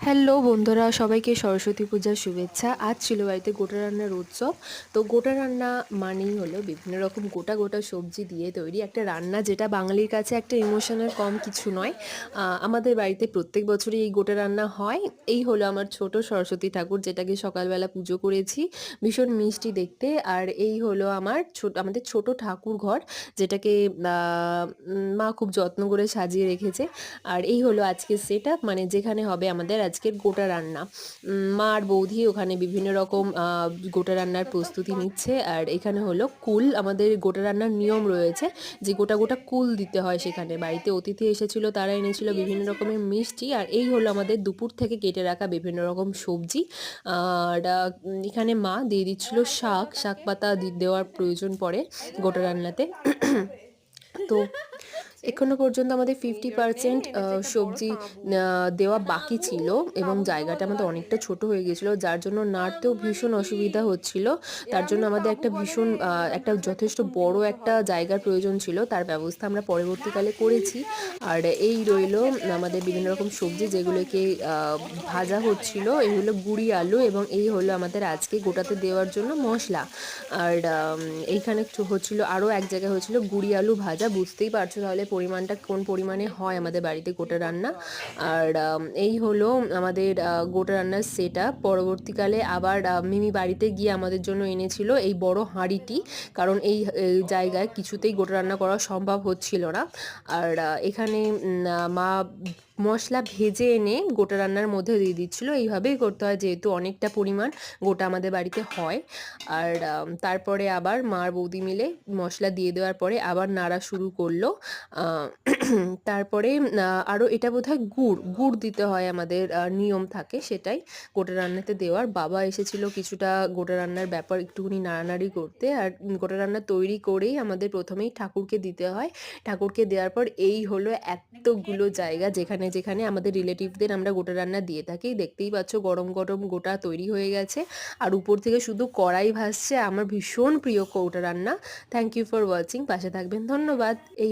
Hello বন্ধুরা, সবাইকে সরস্বতী পূজার শুভেচ্ছা। আজ ছিল বাড়িতে গোটা রান্নার উৎসব। তো গোটা রান্না মানেই হলো বিভিন্ন রকম গোটা গোটা সবজি দিয়ে তৈরি একটা রান্না, যেটা বাঙালির কাছে একটা ইমোশনের কম কিছু নয়। আমাদের বাড়িতে প্রত্যেক বছরই এই গোটা রান্না হয়। এই হলো আমার ছোট সরস্বতী ঠাকুর, যেটাকে সকালবেলা পুজো করেছি, ভীষণ মিষ্টি দেখতে। আর এই হলো আমাদের ছোট ঠাকুর ঘর, যেটাকে মা খুব যত্ন করে সাজিয়ে রেখেছে। আর এই হলো আজকের সেটআপ, মানে যেখানে হবে আমাদের আজকের গোটা রান্না। মা আর বৌদি ওখানে বিভিন্ন রকম গোটা রান্নার প্রস্তুতি নিচ্ছে। আর এখানে হলো কুল, আমাদের গোটা রান্নার নিয়ম রয়েছে যে গোটা গোটা কুল দিতে হয় সেখানে। বাড়িতে অতিথি এসেছিল, তারা এনেছিল বিভিন্ন রকমের মিষ্টি। আর এই হলো আমাদের দুপুর থেকে কেটে রাখা বিভিন্ন রকম সবজি। আর এখানে মা দিয়ে দিচ্ছিল শাক পাতা দেওয়ার প্রয়োজন পড়ে গোটা রান্নাতে। তো এখনো পর্যন্ত আমাদের 50% সবজি দেওয়া বাকি ছিল, এবং জায়গাটা আমাদের অনেকটা ছোট হয়ে গেছিলো, যার জন্য নাড়তেও ভীষণ অসুবিধা হচ্ছিল। তার জন্য আমাদের একটা ভীষণ একটা যথেষ্ট বড় একটা জায়গার প্রয়োজন ছিল, তার ব্যবস্থা আমরা পরবর্তীকালে করেছি। আর এই রইলো আমাদের বিভিন্ন রকম সবজি, যেগুলোকে ভাজা হচ্ছিল। এই হলো গুঁড়ি আলু, এবং এই হলো আমাদের আজকে গোটাতে দেওয়ার জন্য মশলা। আর এইখানে হচ্ছিল আরও এক জায়গায় হচ্ছিল গুঁড়ি আলু ভাজা। বুঝতেই পারছো তাহলে পরিমাণটা কোন পরিমাণে হয় আমাদের বাড়িতে গোটা রান্না। আর এই হলো আমাদের গোটা রান্নার সেটআপ। পরবর্তীকালে আবার মিমি বাড়িতে গিয়ে আমাদের জন্য এনেছিল এই বড় হাঁড়িটি, কারণ এই জায়গায় কিছুতেই গোটা রান্না করা সম্ভব হচ্ছিল না। আর এখানে মা মশলা ভেজে এনে গোটা রান্নার মধ্যে দিয়ে দিচ্ছিলো। এইভাবেই করতে হয়, যেহেতু অনেকটা পরিমাণ গোটা আমাদের বাড়িতে হয়। আর তারপরে আবার মা আর বৌদি মিলে মশলা দিয়ে দেওয়ার পরে আবার নাড়া শুরু করলো। তারপরে আরও এটা বোধহয় গুড় দিতে হয়, আমাদের নিয়ম থাকে সেটাই গোটা রান্নাতে দেওয়ার। বাবা এসেছিল কিছুটা গোটা রান্নার ব্যাপার একটুখানি নাড়ানাড়ি করতে। আর গোটা রান্না তৈরি করেই আমাদের প্রথমেই ঠাকুরকে দিতে হয়। ঠাকুরকে দেওয়ার পর এই হলো এতগুলো জায়গা যেখানে যেখানে আমাদের রিলেটিভদের আমরা গোটা রান্না দিয়ে থাকি। দেখতেই পাচ্ছ গরম গরম গোটা তৈরি হয়ে গেছে, আর উপর থেকে শুধু কড়াই ভাসছে। আমার ভীষণ প্রিয় গোটা রান্না। থ্যাংক ইউ ফর ওয়াচিং, পাশে থাকবেন, ধন্যবাদ। এই